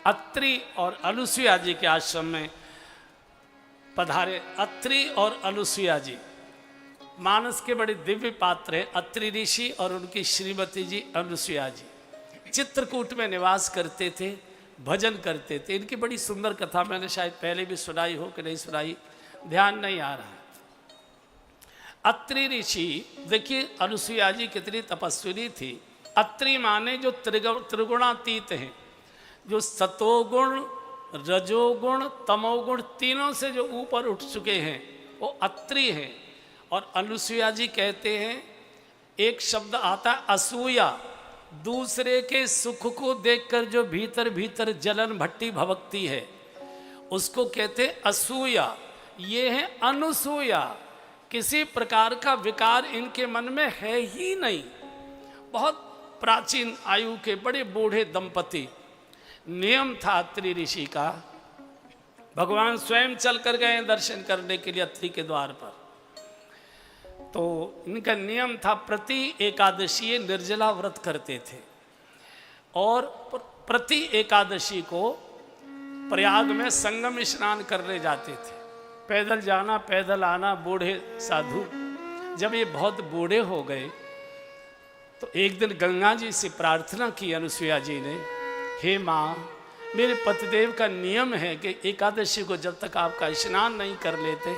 अत्रि और अनुसुईया जी के आश्रम में पधारे। अत्रि और अनुसुईया जी मानस के बड़े दिव्य पात्र हैं। अत्रि ऋषि और उनकी श्रीमती जी अनुसुईया जी चित्रकूट में निवास करते थे, भजन करते थे। इनकी बड़ी सुंदर कथा मैंने शायद पहले भी सुनाई हो कि नहीं सुनाई, ध्यान नहीं आ रहा है। अत्रि ऋषि, देखिए अनुसुईया जी कितनी तपस्विनी थी। अत्रि माने जो त्रिगुणातीत हैं, जो सतोगुण, रजोगुण, तमोगुण तीनों से जो ऊपर उठ चुके हैं वो अत्रि हैं। और अनुसुईया जी कहते हैं, एक शब्द आता है असूया, दूसरे के सुख को देखकर जो भीतर भीतर जलन भट्टी भभकती है उसको कहते असूया। ये है अनुसूया, किसी प्रकार का विकार इनके मन में है ही नहीं। बहुत प्राचीन आयु के बड़े बूढ़े दंपति। नियम था अत्रि ऋषि का, भगवान स्वयं चल कर गए दर्शन करने के लिए अत्रि के द्वार पर। तो इनका नियम था प्रति एकादशी ये निर्जला व्रत करते थे और प्रति एकादशी को प्रयाग में संगम स्नान करने जाते थे। पैदल जाना पैदल आना, बूढ़े साधु। जब ये बहुत बूढ़े हो गए तो एक दिन गंगा जी से प्रार्थना की अनुसुईया जी ने, हे माँ, मेरे पतिदेव का नियम है कि एकादशी को जब तक आपका स्नान नहीं कर लेते,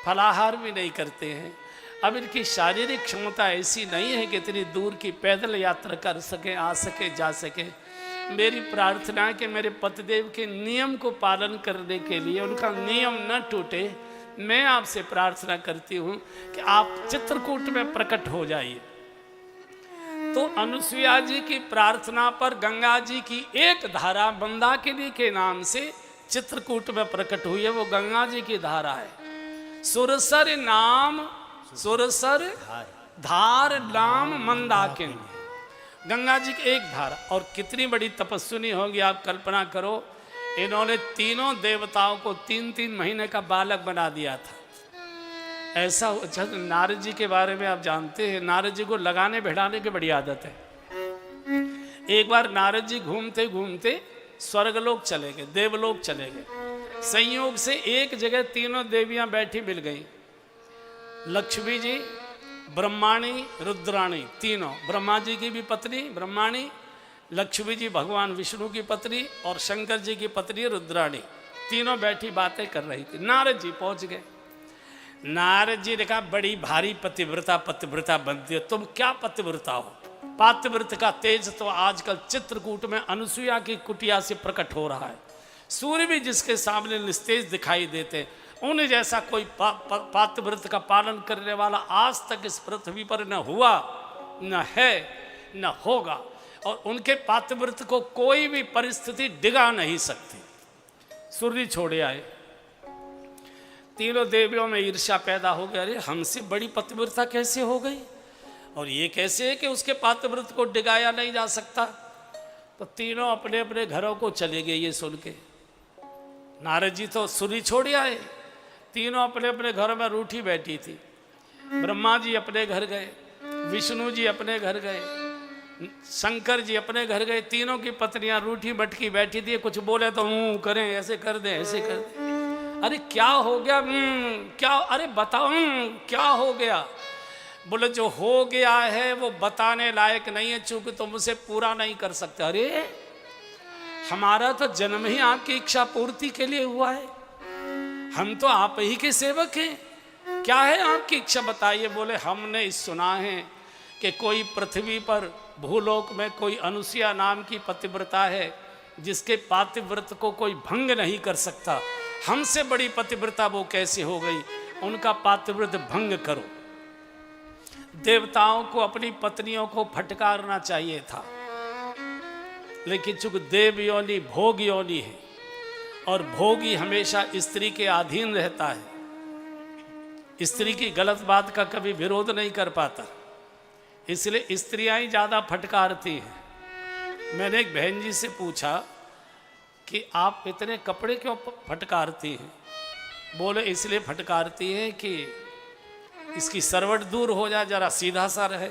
फलाहार भी नहीं करते हैं, अब इनकी शारीरिक क्षमता ऐसी नहीं है कि इतनी दूर की पैदल यात्रा कर सके, आ सके, जा सके। मेरी प्रार्थना है कि मेरे पतिदेव के नियम को पालन करने के लिए, उनका नियम न टूटे, मैं आपसे प्रार्थना करती हूँ कि आप चित्रकूट में प्रकट हो जाइए। तो अनुसुईया जी की प्रार्थना पर गंगा जी की एक धारा मंदाकिनी के नाम से चित्रकूट में प्रकट हुई है। वो गंगा जी की धारा है। सुरसर नाम, सुरसर धार नाम मंदाकिनी, गंगा जी की एक धारा। और कितनी बड़ी तपस्विनी होगी आप कल्पना करो। इन्होंने तीनों देवताओं को 3-3 महीने का बालक बना दिया था। ऐसा अच्छा, नारद जी के बारे में आप जानते हैं, नारद जी को लगाने बैठाने की बड़ी आदत है। एक बार नारद जी घूमते घूमते स्वर्गलोक चले गए, देवलोक चले गए। संयोग से एक जगह तीनों देवियां बैठी मिल गई। लक्ष्मी जी, ब्रह्माणी, रुद्राणी, तीनों, ब्रह्मा जी की भी पत्नी ब्रह्माणी, लक्ष्मी जी भगवान विष्णु की पत्नी और शंकर जी की पत्नी रुद्राणी, तीनों बैठी बातें कर रही थी। नारद जी पहुंच गए। नारद जी ने कहा, बड़ी भारी पतिव्रता बनती हो तुम, क्या पतिव्रता हो? पातिव्रत का तेज तो आजकल चित्रकूट में अनुसुईया की कुटिया से प्रकट हो रहा है। सूर्य भी जिसके सामने निस्तेज दिखाई देते, उन्हें जैसा कोई पातिव्रत का पालन करने वाला आज तक इस पृथ्वी पर न हुआ, न है, न होगा। और उनके पातिव्रत को कोई भी परिस्थिति डिगा नहीं सकती। सूर्य छोड़े आए, तीनों देवियों में ईर्ष्या पैदा हो गया। अरे हमसे बड़ी पतिव्रता कैसे हो गई, और ये कैसे है कि उसके पातिव्रत को डिगाया नहीं जा सकता। तो तीनों अपने अपने घरों को चले गए। ये सुन के नारद जी तो सूर्य छोड़ आए, तीनों अपने अपने घरों में रूठी बैठी थी। ब्रह्मा जी अपने घर गए, विष्णु जी अपने घर गए, शंकर जी अपने घर गए। तीनों की पत्नियां रूठी मटकी बैठी थी। कुछ बोले तो करें, ऐसे कर दें, ऐसे कर दें। अरे क्या हो गया? क्या? अरे बताओ क्या हो गया? बोले जो हो गया है वो बताने लायक नहीं है, चूंकि तुम उसे पूरा नहीं कर सकते। अरे हमारा तो जन्म ही आपकी इच्छा पूर्ति के लिए हुआ है, हम तो आप ही के सेवक हैं। क्या है आपकी इच्छा बताइए। बोले हमने सुना है कि कोई पृथ्वी पर भूलोक में कोई अनुसुईया नाम की पतिव्रता है, जिसके पातिव्रत को कोई भंग नहीं कर सकता। हमसे बड़ी पतिव्रता वो कैसे हो गई? उनका पातिव्रत भंग करो। देवताओं को अपनी पत्नियों को फटकारना चाहिए था, लेकिन चूंकि देव योनि भोग योनि है और भोगी हमेशा स्त्री के अधीन रहता है, स्त्री की गलत बात का कभी विरोध नहीं कर पाता, इसलिए स्त्रियां ही ज़्यादा फटकारती हैं। मैंने एक बहन जी से पूछा कि आप इतने कपड़े क्यों फटकारती हैं? बोले इसलिए फटकारती हैं कि इसकी सरवट दूर हो जाए, जरा सीधा सा रहे।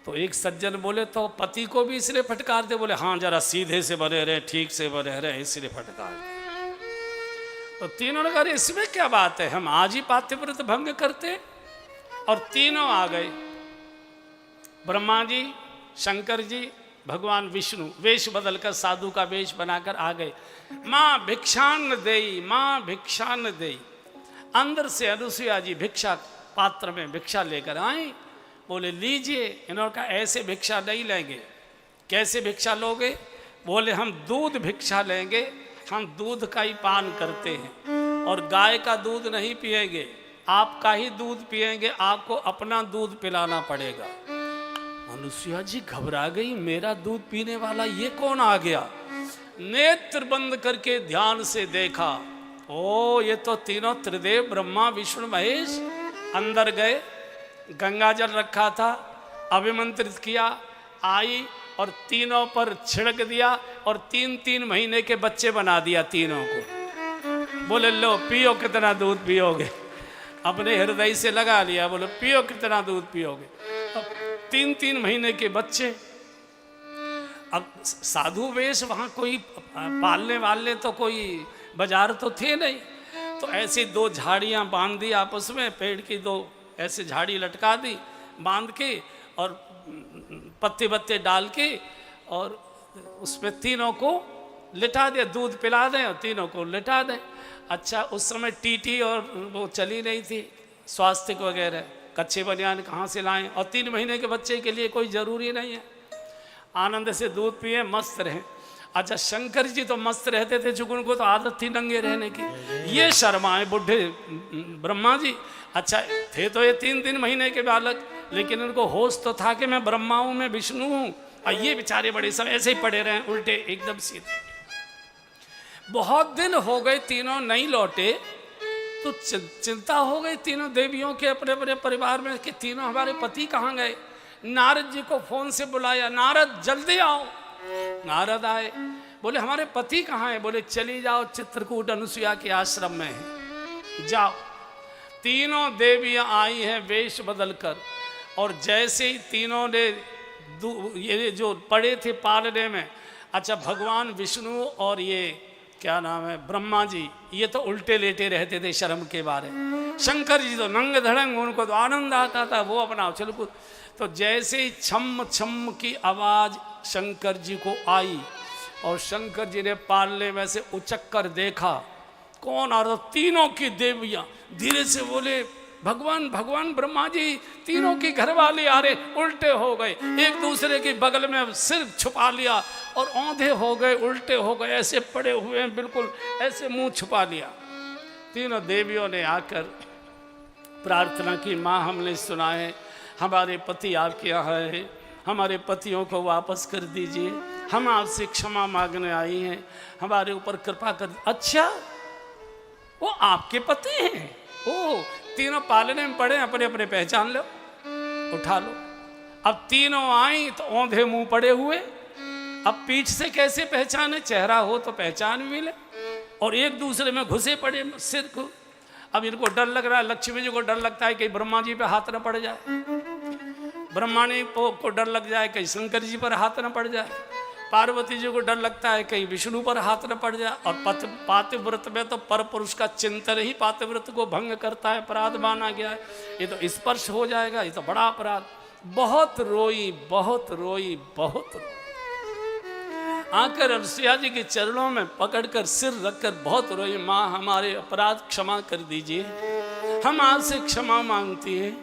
तो एक सज्जन बोले तो पति को भी इसलिए फटकार दे, बोले हाँ जरा सीधे से बने रहे, ठीक से बने रहे, इसलिए फटकार दे। तो तीनों ने कहा इसमें क्या बात है, हम आज ही पातिव्रत भंग करते। और तीनों आ गए, ब्रह्मा जी, शंकर जी, भगवान विष्णु, वेश बदलकर साधु का वेश बनाकर आ गए। माँ भिक्षान्न देई, माँ भिक्षान्न देई। अंदर से अनुसुईया जी भिक्षा पात्र में भिक्षा लेकर आई। बोले लीजिए। इन्होंने कहा ऐसे भिक्षा नहीं लेंगे। कैसे भिक्षा लोगे? बोले हम दूध भिक्षा लेंगे, हम दूध का ही पान करते हैं और गाय का दूध नहीं पिएंगे, आपका ही दूध पिएंगे, आपको अपना दूध पिलाना पड़ेगा। अनुसुईया जी घबरा गई, मेरा दूध पीने वाला ये कौन आ गया? नेत्र बंद करके ध्यान से देखा, ओ ये तो तीनों त्रिदेव ब्रह्मा विष्णु महेश। अंदर गए, गंगा जल रखा था, अभिमंत्रित किया, आई और तीनों पर छिड़क दिया और 3-3 महीने के बच्चे बना दिया तीनों को। बोले लो पियो, कितना दूध पियोगे? अपने हृदय से लगा लिया, बोले पियो, कितना दूध पियोगे? अब 3-3 महीने के बच्चे। अब साधु वेश, वहाँ कोई पालने वाले तो कोई बाजार तो थे नहीं, तो ऐसी 2 झाड़ियाँ बांध दी आपस में, पेड़ की 2 ऐसे झाड़ी लटका दी बांध के और पत्ते पत्ते डाल के और उसमें तीनों को लिटा दे, दूध पिला दें और तीनों को लिटा दें। अच्छा उस समय टीटी और वो चली नहीं थी, स्वास्थ्य वगैरह, कच्चे बनियान कहाँ से लाएं, और 3 महीने के बच्चे के लिए कोई ज़रूरी नहीं है। आनंद से दूध पिए, मस्त रहें। अच्छा शंकर जी तो मस्त रहते थे, चूंकि उनको तो आदत थी नंगे रहने की। ये शर्माए बुढ़े ब्रह्मा जी। अच्छा थे तो ये 3-3 महीने के बालक, लेकिन उनको होश तो था कि मैं ब्रह्मा हूँ, मैं विष्णु हूँ, और ये बेचारे बड़े सब ऐसे ही पड़े रहे उल्टे एकदम सीधे। बहुत दिन हो गए तीनों नहीं लौटे, तो चिंता हो गई तीनों देवियों के अपने अपने परिवार में कि तीनों हमारे पति कहाँ गए। नारद जी को फोन से बुलाया, नारद जल्दी आओ। नारद आए, बोले हमारे पति कहाँ हैं? बोले चली जाओ, चित्रकूट अनुसुईया के आश्रम में है, जाओ। तीनों देवियां आई हैं वेश बदलकर, और जैसे ही तीनों ने ये जो पड़े थे पालने में, अच्छा भगवान विष्णु और ये क्या नाम है ब्रह्मा जी, ये तो उल्टे लेटे रहते थे शर्म के बारे। शंकर जी तो नंग धड़ंग, उनको तो आनंद आता था, वो अपना उछल। तो जैसे ही छम छम की आवाज़ शंकर जी को आई और शंकर जी ने पालने में से उचक कर देखा, कौन आ रहा? तीनों की देवियां धीरे से बोले भगवान भगवान ब्रह्मा जी, तीनों की घरवाली आ रहे, उल्टे हो गए, एक दूसरे के बगल में सिर छुपा लिया और औंधे हो गए, उल्टे हो गए, ऐसे पड़े हुए हैं, बिल्कुल ऐसे मुंह छुपा लिया। तीनों देवियों ने आकर प्रार्थना की, माँ हमने सुना है हमारे पति आपके यहाँ है, हमारे पतियों को वापस कर दीजिए, हम आपसे क्षमा मांगने आई हैं, हमारे ऊपर कृपा कर। अच्छा वो आपके पति हैं? ओ तीनों पालने में पड़े, अपने अपने पहचान लो, उठा लो। अब तीनों आई तो औंधे मुंह पड़े हुए, अब पीठ से कैसे पहचाने? चेहरा हो तो पहचान मिले, और एक दूसरे में घुसे पड़े सिर को। अब इनको डर लग रहा है, लक्ष्मी जी को डर लगता है कि ब्रह्मा जी पे हाथ न पड़ जाए, ब्रह्मा जी को डर लग जाए कहीं शंकर जी पर हाथ न पड़ जाए, पार्वती जी को डर लगता है कहीं विष्णु पर हाथ न पड़ जाए। और पातिव्रत में तो पर पुरुष का चिंतन ही पातिव्रत को भंग करता है, अपराध माना गया है। ये तो स्पर्श हो जाएगा, ये तो बड़ा अपराध। बहुत रोई, बहुत रोई, बहुत रोई। आकर अनुसुईया जी के चरणों में पकड़कर सिर रखकर बहुत रोई, माँ हमारे अपराध क्षमा कर दीजिए, हम आपसे क्षमा मांगती हैं,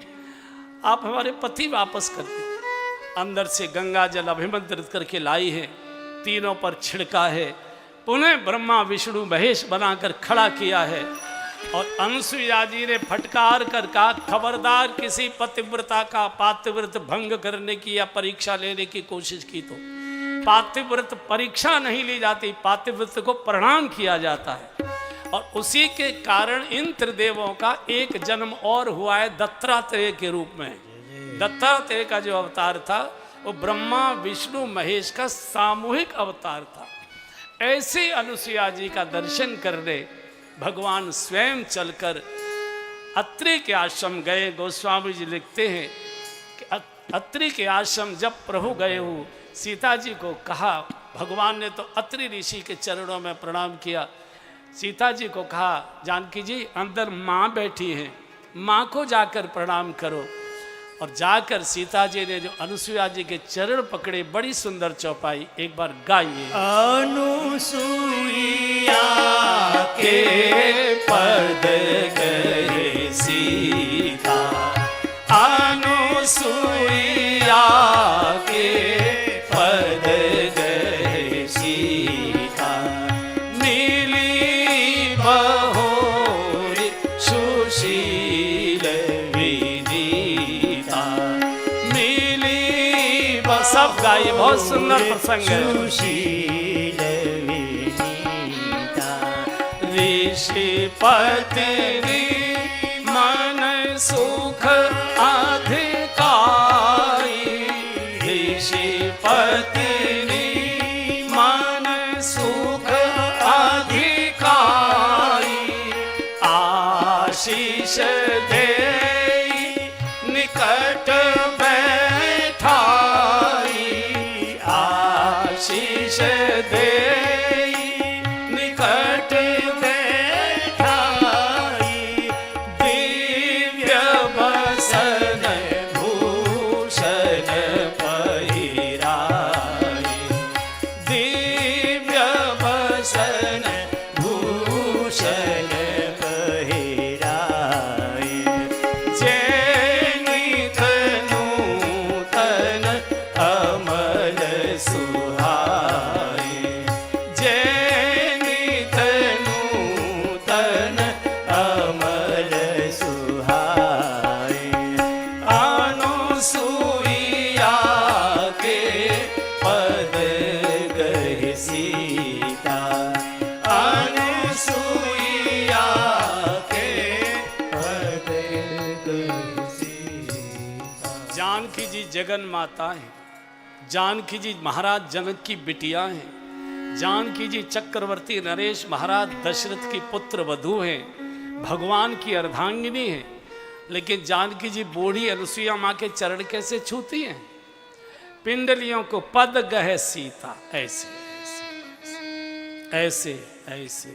आप हमारे पति वापस कर दीजिए। अंदर से गंगा जल अभिमंत्रित करके लाई है, तीनों पर छिड़का है, पुनः ब्रह्मा विष्णु महेश बनाकर खड़ा किया है। और अनुसुईया जी ने फटकार कर कहा, खबरदार किसी पतिव्रता का पातिव्रत भंग करने की या परीक्षा लेने की कोशिश की तो पातिव्रत परीक्षा नहीं ली जाती, पातिव्रत को प्रणाम किया जाता है। और उसी के कारण इन त्रिदेवों का एक जन्म और हुआ है दत्तात्रेय के रूप में। दत्तात्रेय का जो अवतार था वो ब्रह्मा विष्णु महेश का सामूहिक अवतार था। ऐसे अनुसुईया जी का दर्शन करने भगवान स्वयं चलकर अत्रि के आश्रम गए। गोस्वामी जी लिखते हैं कि अत्रि के आश्रम जब प्रभु गए हो, सीता जी को कहा, भगवान ने तो अत्रि ऋषि के चरणों में प्रणाम किया। सीता जी को कहा, जानकी जी अंदर माँ बैठी है, माँ को जाकर प्रणाम करो। और जाकर सीता जी ने जो अनुसुईया जी के चरण पकड़े, बड़ी सुंदर चौपाई, एक बार गाइए। अनुसुईया के पद गए सीता, अनुसुईया के पद गए सीता, मिली बहोरी सुशील विनीता, मिली सब गाइए, बहुत सुंदर प्रसंग है। सुशील विनीता, ऋषि पत्नी मन सुख अधिकारी, ऋषि पत्नी मन सुख अधिकारी, आशीष दे निकट बैठाई, आशीष दे निकट बैठाई, दिव्य बसन भूषण पहिराई, दिव्य बसन भूषण पहिराई, जैनित नूतन अमल सुहाई, जैनित नूतन अमल सुहाई, अनुसुईया के पद गए सीता, अनुसुईया के पद गए सीता। जानकी जी जगन माता है, जानकी जी महाराज जनक की बिटिया हैं, जानकी जी चक्रवर्ती नरेश महाराज दशरथ की पुत्र वधू हैं, भगवान की अर्धांगिनी है। लेकिन जानकी जी बूढ़ी अनुसुईया माँ के चरण कैसे छूती हैं? पिंडलियों को पद गहे सीता, ऐसे ऐसे ऐसे।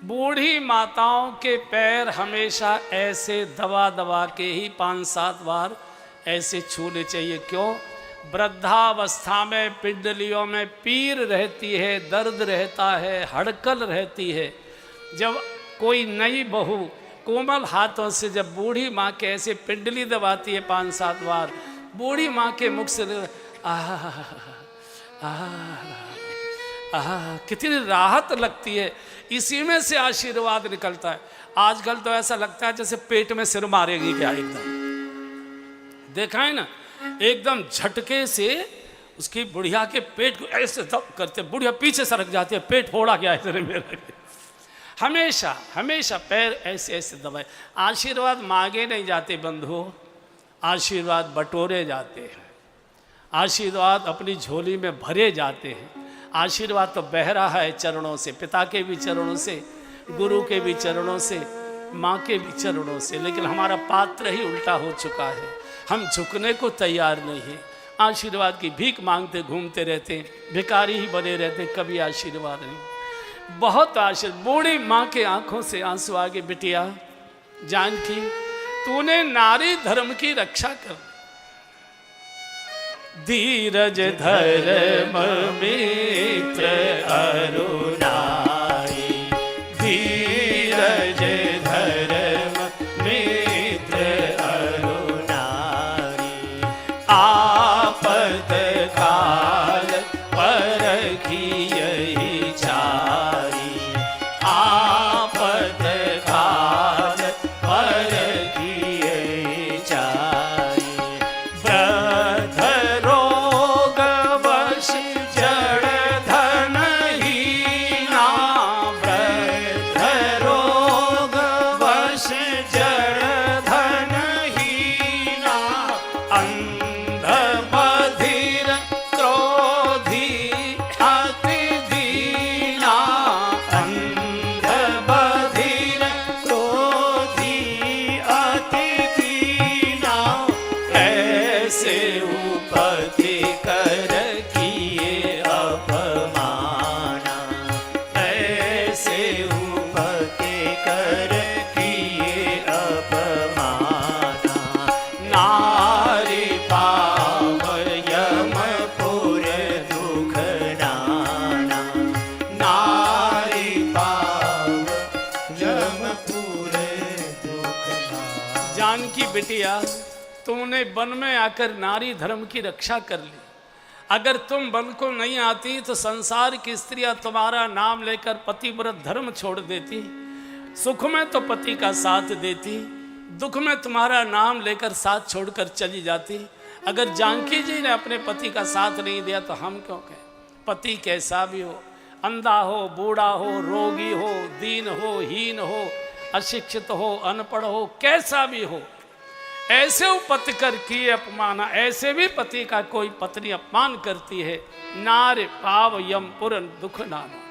बूढ़ी माताओं के पैर हमेशा ऐसे दबा दबा के ही 5-7 बार ऐसे छूने चाहिए। क्यों? वृद्धावस्था में पिंडलियों में पीर रहती है, दर्द रहता है, हड़कल रहती है। जब कोई नई बहू कोमल हाथों से जब बूढ़ी माँ के ऐसे पिंडली दबाती है 5-7 बार, बूढ़ी माँ के मुख से कितनी राहत लगती है। इसी में से आशीर्वाद निकलता है। आजकल तो ऐसा लगता है जैसे पेट में सिर मारेगी क्या, एकदम देखा है ना, एकदम झटके से उसकी बुढ़िया के पेट को ऐसे दब करते, बुढ़िया पीछे सरक जाती है, पेट फोड़ा गया है मेरा। हमेशा हमेशा पैर ऐसे ऐसे दबाए। आशीर्वाद मांगे नहीं जाते बंधुओं, आशीर्वाद बटोरे जाते हैं, आशीर्वाद अपनी झोली में भरे जाते हैं। आशीर्वाद तो बह रहा है चरणों से, पिता के भी चरणों से, गुरु के भी चरणों से, माँ के भी चरणों से, लेकिन हमारा पात्र ही उल्टा हो चुका है। हम झुकने को तैयार नहीं है, आशीर्वाद की भीख मांगते घूमते रहते हैं, भिखारी ही बने रहते हैं, कभी आशीर्वाद नहीं। बहुत आशीर्वाद। बूढ़ी माँ के आंखों से आंसू आगे, बिटिया जानकी तूने नारी धर्म की रक्षा कर, धीरज धर्म मित्र अरुणाई, धीरज धर्म मित्र अरुणाई, आपद काल परखियहि चारी, आपद काल परखियहि चारी, वृद्ध रोग वश जड़ धन ही बिटिया, तुमने वन में आकर नारी धर्म की रक्षा कर ली। अगर तुम वन को नहीं आती तो संसार की स्त्रियां तुम्हारा नाम लेकर पतिव्रत धर्म छोड़ देती। सुख में तो पति का साथ देती, दुख में तुम्हारा नाम लेकर साथ छोड़कर चली जाती। अगर जानकी जी ने अपने पति का साथ नहीं दिया तो हम क्यों कहें? पति कैसा भी हो, अंधा हो, बूढ़ा हो, रोगी हो, दीन हो, हीन हो, अशिक्षित हो, अनपढ़ हो, कैसा भी हो, ऐसे पति कर किए अपमान। ऐसे भी पति का कोई पत्नी अपमान करती है, नार पाव यम पुरन दुख नाना।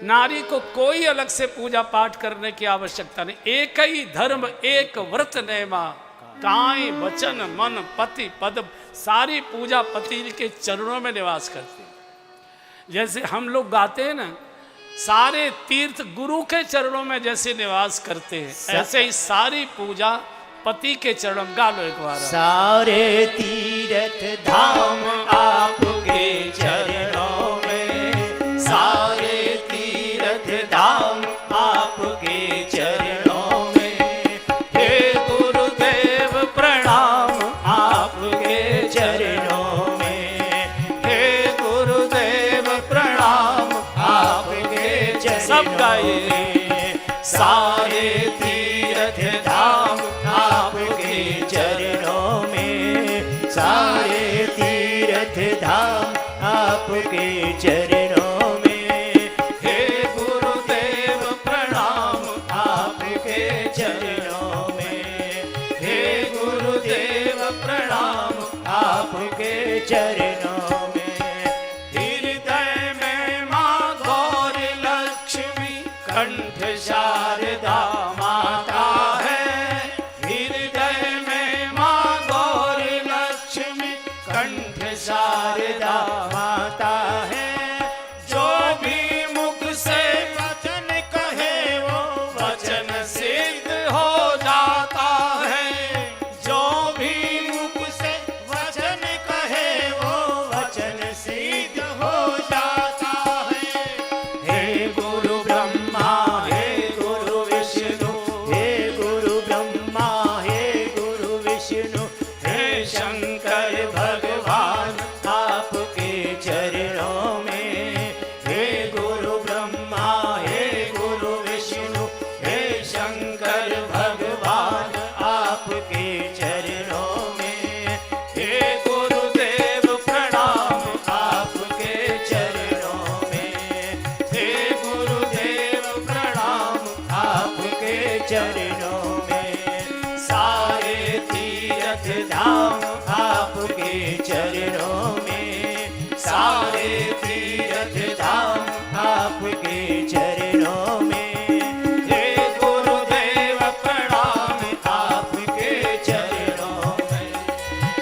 नारी को कोई अलग से पूजा पाठ करने की आवश्यकता नहीं। एक ही धर्म एक व्रत नेमा, काय वचन मन पति पद। सारी पूजा पति के चरणों में निवास करती है। जैसे हम लोग गाते हैं ना, सारे तीर्थ गुरु के चरणों में जैसे निवास करते हैं, ऐसे ही सारी पूजा पति के चरणों। गा लो एक बार। सारे तीर्थ धाम आपके चरणों में, सारे तीर्थ धाम आपके चरणों में। हे गुरुदेव प्रणाम आपके चरणों में, हे गुरुदेव प्रणाम आपके चरणों। सब गाइए। सारे तीर्थ धाम आपके चरणों में, सारे तीर्थ धाम आपके चरणों में। हे गुरुदेव प्रणाम आपके चरणों में, हे गुरुदेव प्रणाम आपके चरणों में। हृदय में माँ गौर लक्ष्मी, कंठ शारदा माता है। हृदय में माँ गौर लक्ष्मी, कंठ शारदा माता है। जो भी मुख से वचन कहे वो वचन सिद्ध हो जाता है। जो भी मुख से वचन कहे वो वचन सिद्ध हो जाता है। हे गुरु ब्रह्मा, हे गुरु विष्णु, हे गुरु ब्रह्मा, हे गुरु विष्णु, हे शंकर भगवान आपके चरणों में। हे गुरु ब्रह्मा, हे गुरु विष्णु, हे शंकर भगवान आपके चरणों में। हे गुरुदेव प्रणाम आपके चरणों में, हे गुरुदेव प्रणाम आपके चरणों में। सारे तीर्थ धाम आपके चरणों में, सारे तीर्थ धाम आपके चरणों में। हे गुरुदेव प्रणाम आपके चरणों में,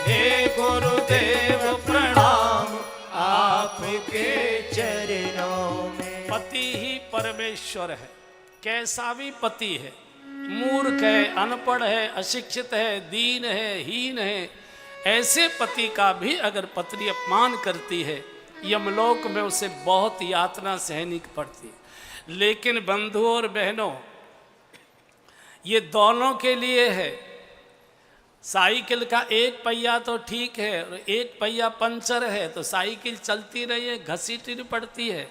हे गुरुदेव प्रणाम आपके चरणों में। पति ही परमेश्वर है। कैसा भी पति है, मूर्ख है, अनपढ़ है, अशिक्षित है, दीन है, हीन है, ऐसे पति का भी अगर पत्नी अपमान करती है, यमलोक में उसे बहुत यातना सहनी पड़ती है। लेकिन बंधुओं और बहनों, ये दोनों के लिए है। साइकिल का एक पहिया तो ठीक है और एक पहिया पंचर है तो साइकिल चलती रही है, घसीटनी पड़ती है।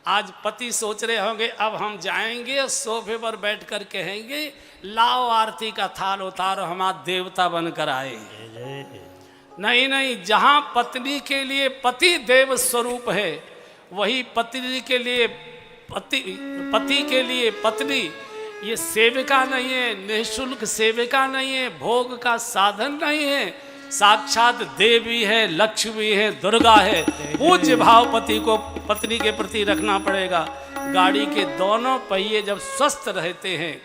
आज पति सोच रहे होंगे अब हम जाएंगे और सोफे पर बैठ कर कहेंगे लाओ आरती का थाल उतारो, हमारा देवता बनकर आए। नहीं नहीं, जहाँ पत्नी के लिए पति देव स्वरूप है, वही पत्नी के लिए पति के लिए पत्नी ये सेविका नहीं है, निःशुल्क सेविका नहीं है, भोग का साधन नहीं है, साक्षात देवी है, लक्ष्मी है, दुर्गा है। पूज्य भाव पति को पत्नी के प्रति रखना पड़ेगा। गाड़ी के दोनों पहिए जब स्वस्थ रहते हैं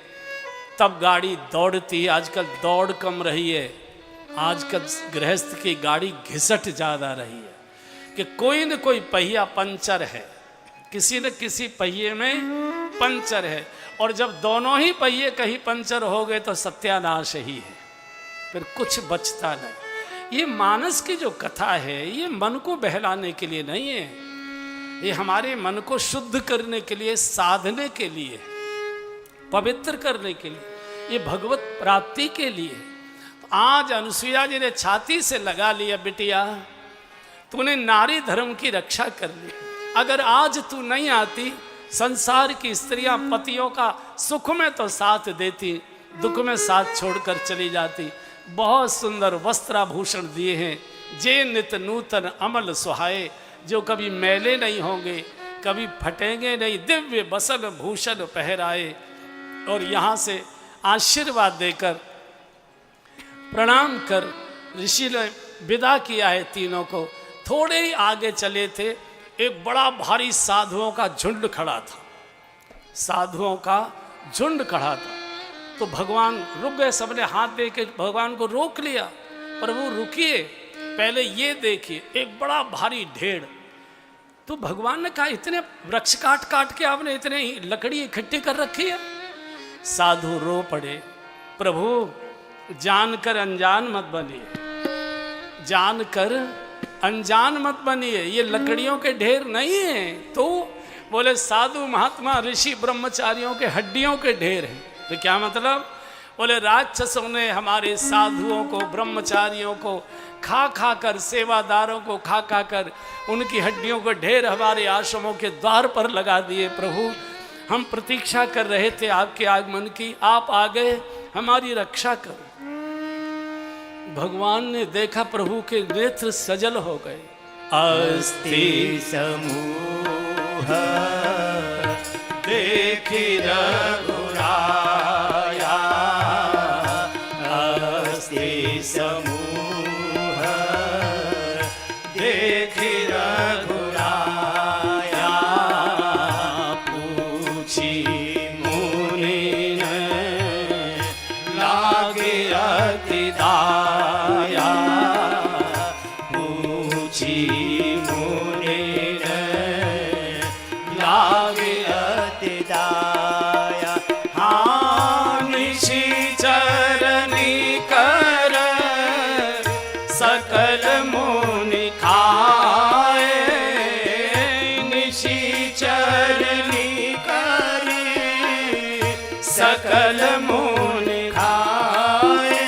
तब गाड़ी दौड़ती है। आजकल दौड़ कम रही है, आजकल गृहस्थ की गाड़ी घिसट ज़्यादा रही है कि कोई न कोई पहिया पंचर है, किसी न किसी पहिए में पंचर है। और जब दोनों ही पहिए कहीं पंचर हो गए तो सत्यानाश ही है, फिर कुछ बचता नहीं। ये मानस की जो कथा है ये मन को बहलाने के लिए नहीं है, ये हमारे मन को शुद्ध करने के लिए, साधने के लिए, पवित्र करने के लिए, ये भगवत प्राप्ति के लिए। तो आज अनुसुईया जी ने छाती से लगा लिया, बिटिया तूने नारी धर्म की रक्षा कर ली। अगर आज तू नहीं आती, संसार की स्त्रियां पतियों का सुख में तो साथ देती, दुख में साथ छोड़कर चली जाती। बहुत सुंदर वस्त्राभूषण दिए हैं, जे नित नूतन अमल सुहाए, जो कभी मैले नहीं होंगे, कभी फटेंगे नहीं, दिव्य बसन भूषण पहराए। और यहाँ से आशीर्वाद देकर प्रणाम कर ऋषि ने विदा किया है तीनों को। थोड़े ही आगे चले थे, एक बड़ा भारी साधुओं का झुंड खड़ा था, साधुओं का झुंड खड़ा था। तो भगवान रुक गए, सबने हाथ दे के भगवान को रोक लिया। प्रभु रुकिए, पहले ये देखिए, एक बड़ा भारी ढेर। तो भगवान ने कहा, इतने वृक्ष काट काट के आपने इतने ही लकड़ी इकट्ठी कर रखी है। साधु रो पड़े, प्रभु जानकर अनजान मत बनिए, जानकर अनजान मत बनिए, ये लकड़ियों के ढेर नहीं है। तो बोले साधु महात्मा ऋषि ब्रह्मचारियों के हड्डियों के ढेर हैं। तो क्या मतलब? बोले राक्षसों ने हमारे साधुओं को, ब्रह्मचारियों को खा खा कर, सेवादारों को खा खा कर, उनकी हड्डियों को ढेर हमारे आश्रमों के द्वार पर लगा दिए। प्रभु हम प्रतीक्षा कर रहे थे आपके आगमन की, आप आ गए, हमारी रक्षा करो। भगवान ने देखा, प्रभु के नेत्र सजल हो गए। अस्ति समूह देखि रघुराया, अस्ति समूह देखि रघुराया, पूछी मुनि लागे अति दाया, पूछी मुनि लागे अति दाया। हाँ निशिचरनी कर सकल मुनि खाए, निशिचरनी कर सकल मुनि खाए,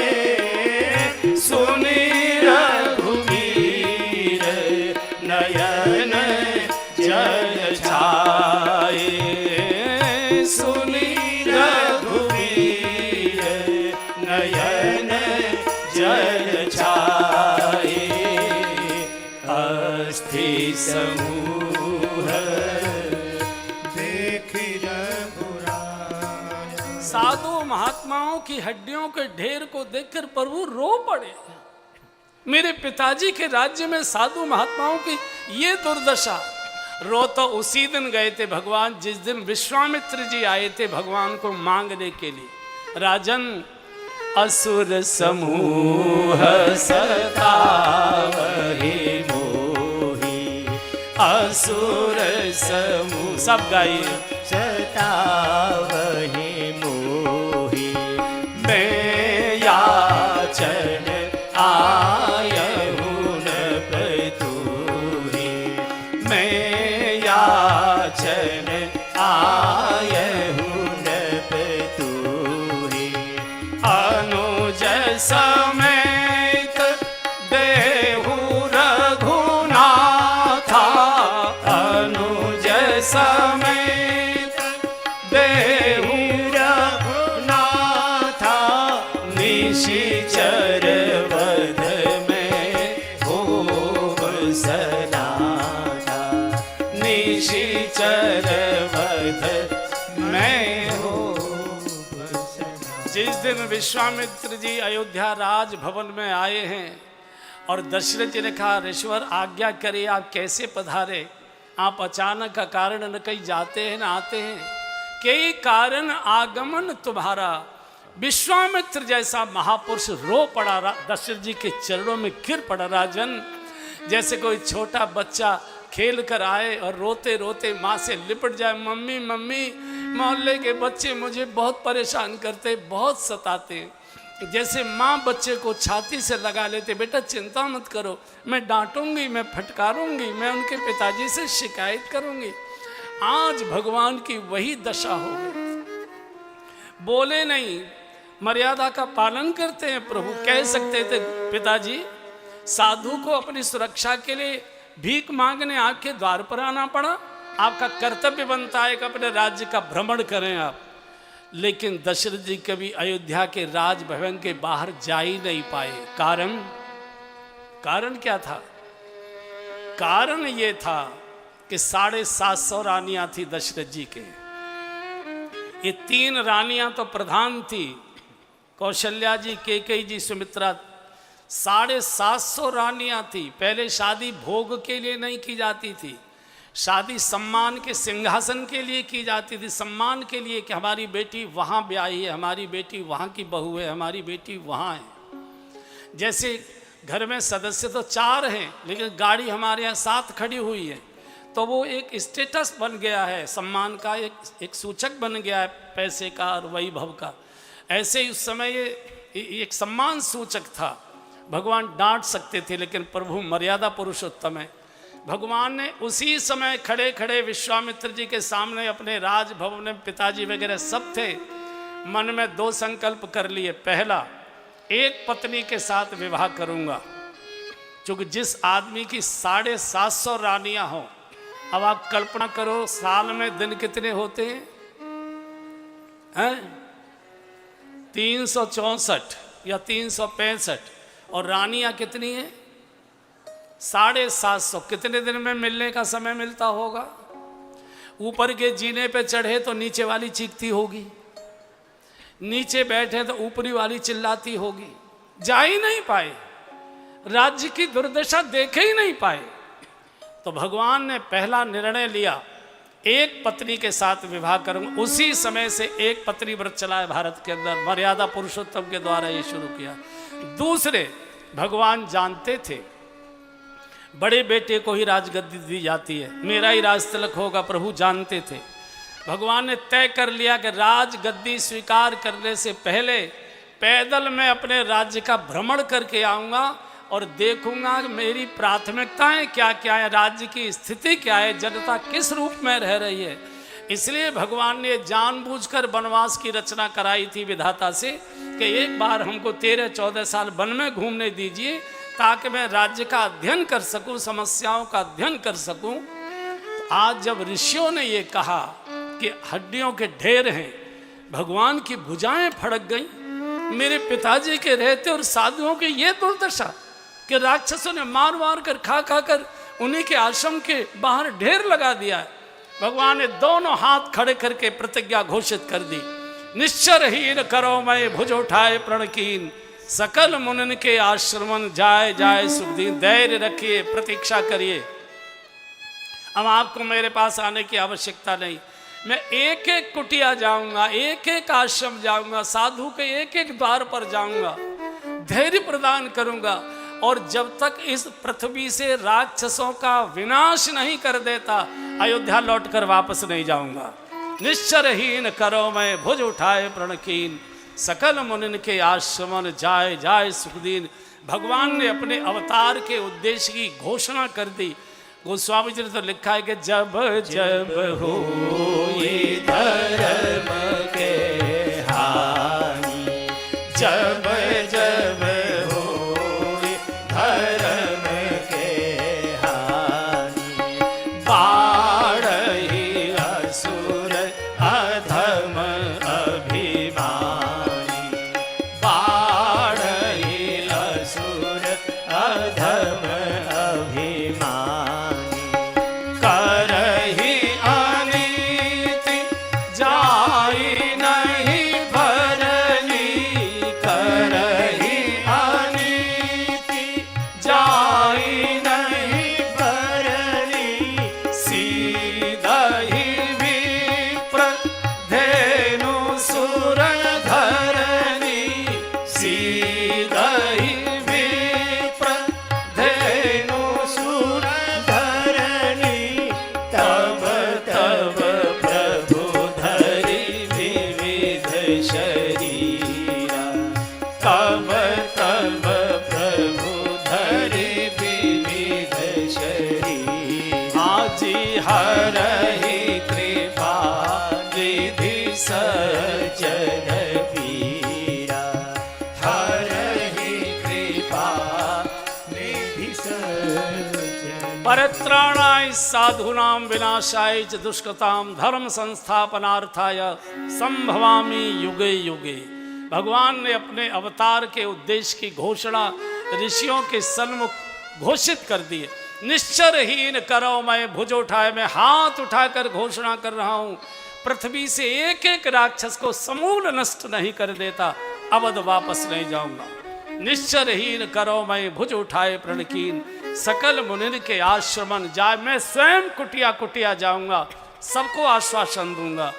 सुनि रघुवीर नयन जल छाए, सुनि रघुवीर नयन जल छाए, अस्थि समूह देखि रघुराया। साधु महात्माओं की हड्डियों के ढेर को देखकर प्रभु रो पड़े। मेरे पिताजी के राज्य में साधु महात्माओं की ये दुर्दशा। रो तो उसी दिन गए थे भगवान, जिस दिन विश्वामित्र जी आए थे भगवान को मांगने के लिए। राजन असुर समूह सतावहि मोहि, असुर समूह सब गाइए। सतावहि मोहि, मैं याचन आयहु न प्रतुहि, मैं याचन आयहु न प्रतुहि, अनुज समेत देहु रघुनाथा, अनुज समेत देहु रघुनाथा, निशिचर वध में होव सनाथा, निशिचर वध में होव सनाथा। जिस दिन विश्वामित्र जी अयोध्या राज भवन में आए हैं और दशरथ जी ने कहा, ऋषिवर आज्ञा करिए, आप कैसे पधारे? आप अचानक का कारण न कहीं जाते हैं न आते हैं, कई कारण आगमन तुम्हारा। विश्वामित्र जैसा महापुरुष रो पड़ा, दशरथ जी के चरणों में गिर पड़ा। राजन, जैसे कोई छोटा बच्चा खेल कर आए और रोते रोते माँ से लिपट जाए, मम्मी मम्मी, मोहल्ले के बच्चे मुझे बहुत परेशान करते, बहुत सताते। जैसे माँ बच्चे को छाती से लगा लेते, बेटा चिंता मत करो, मैं डांटूंगी, मैं फटकारूंगी, मैं उनके पिताजी से शिकायत करूंगी। आज भगवान की वही दशा हो गई। बोले नहीं, मर्यादा का पालन करते हैं प्रभु। कह सकते थे पिताजी साधु को अपनी सुरक्षा के लिए भीख मांगने आपके द्वार पर आना पड़ा, आपका कर्तव्य बनता है कि अपने राज्य का भ्रमण करें आप। लेकिन दशरथ जी कभी अयोध्या के राजभवन के बाहर जा ही नहीं पाए। कारण क्या था? कारण ये था कि 750 रानियां थी दशरथ जी के। ये 3 रानियां तो प्रधान थी, कौशल्या जी, कैकेयी जी, सुमित्रा। 750 रानियां थी। पहले शादी भोग के लिए नहीं की जाती थी, शादी सम्मान के सिंहासन के लिए की जाती थी। सम्मान के लिए कि हमारी बेटी वहाँ ब्याही है, हमारी बेटी वहाँ की बहू है, हमारी बेटी वहाँ है। जैसे घर में सदस्य तो 4 हैं लेकिन गाड़ी हमारे यहाँ 7 खड़ी हुई है, तो वो एक स्टेटस बन गया है, सम्मान का एक सूचक बन गया है, पैसे का और वैभव का। ऐसे ही उस समय ये एक सम्मान सूचक था। भगवान डांट सकते थे लेकिन प्रभु मर्यादा पुरुषोत्तम है। भगवान ने उसी समय खड़े खड़े विश्वामित्र जी के सामने अपने राजभवन में पिताजी वगैरह सब थे, मन में 2 संकल्प कर लिए। पहला, एक पत्नी के साथ विवाह करूंगा, क्योंकि जिस आदमी की 750 रानियां हो, अब आप कल्पना करो साल में दिन कितने होते हैं? 364 या 365, और रानियां कितनी हैं? 750। कितने दिन में मिलने का समय मिलता होगा? ऊपर के जीने पे चढ़े तो नीचे वाली चीखती होगी, नीचे बैठे तो ऊपरी वाली चिल्लाती होगी। जा ही नहीं पाए, राज्य की दुर्दशा देखे ही नहीं पाए। तो भगवान ने पहला निर्णय लिया, एक पत्नी के साथ विवाह करूंगा। उसी समय से एक पत्नी व्रत चला है भारत के अंदर, मर्यादा पुरुषोत्तम के द्वारा ये शुरू किया। दूसरे, भगवान जानते थे बड़े बेटे को ही राजगद्दी दी जाती है, मेरा ही राज तिलक होगा, प्रभु जानते थे। भगवान ने तय कर लिया कि राजगद्दी स्वीकार करने से पहले पैदल मैं अपने राज्य का भ्रमण करके आऊँगा और देखूंगा कि मेरी प्राथमिकताएं क्या क्या है, राज्य की स्थिति क्या है, जनता किस रूप में रह रही है। इसलिए भगवान ने जानबूझकर वनवास की रचना कराई थी विधाता से कि एक बार हमको 13-14 साल वन में घूमने दीजिए, ताकि मैं राज्य का अध्ययन कर सकूं, समस्याओं का अध्ययन कर सकूं। तो आज जब ऋषियों ने ये कहा कि हड्डियों के ढेर हैं, भगवान की भुजाएं फड़क गई, मेरे पिताजी के रहते और साधुओं की ये दुर्दशा कि राक्षसों ने मार मार कर खा खा कर उन्हीं के आश्रम के बाहर ढेर लगा दिया है। भगवान ने दोनों हाथ खड़े करके प्रतिज्ञा घोषित कर दी, निश्चरहीन करो मैं भुज उठाए प्रणकीन, सकल मुनन के आश्रमन जाए जाए सुखदीन। धैर्य रखिए, प्रतीक्षा करिए, अब आपको मेरे पास आने की आवश्यकता नहीं। मैं एक एक कुटिया जाऊंगा, एक एक आश्रम जाऊंगा, साधु के एक एक द्वार पर जाऊंगा, धैर्य प्रदान करूंगा, और जब तक इस पृथ्वी से राक्षसों का विनाश नहीं कर देता, अयोध्या लौटकर वापस नहीं जाऊंगा। निश्चरहीन करो मैं भुज उठाए प्रणकीन, सकल मुनिन के आश्रमन जाए जाए सुखदीन। भगवान ने अपने अवतार के उद्देश्य की घोषणा कर दी। गोस्वामी जी ने तो लिखा है कि जब जब हो ये धर्म के हानि, जब जब हो ये धर्म के हानि, बाढ़ी असुर अधम अभिमानी, बाढ़ी असुर अधम अभिमानी, करही अनिष्ट परित्राणाय साधूनां विनाशाय च दुष्कृतां धर्म संस्थापनार्थाय संभवामि युगे युगे। भगवान ने अपने अवतार के उद्देश्य की घोषणा ऋषियों के सन्मुख घोषित कर दी है। निश्चरहीन करो मैं भुज उठाए, मैं हाथ उठाकर घोषणा कर रहा हूं, पृथ्वी से एक एक राक्षस को समूल नष्ट नहीं कर देता, अवध वापस नहीं जाऊंगा। निश्चरहीन करो मैं भुज उठाए प्रणकीन, सकल मुनिर के आश्रमन जाए, मैं स्वयं कुटिया कुटिया जाऊंगा, सबको आश्वासन दूंगा।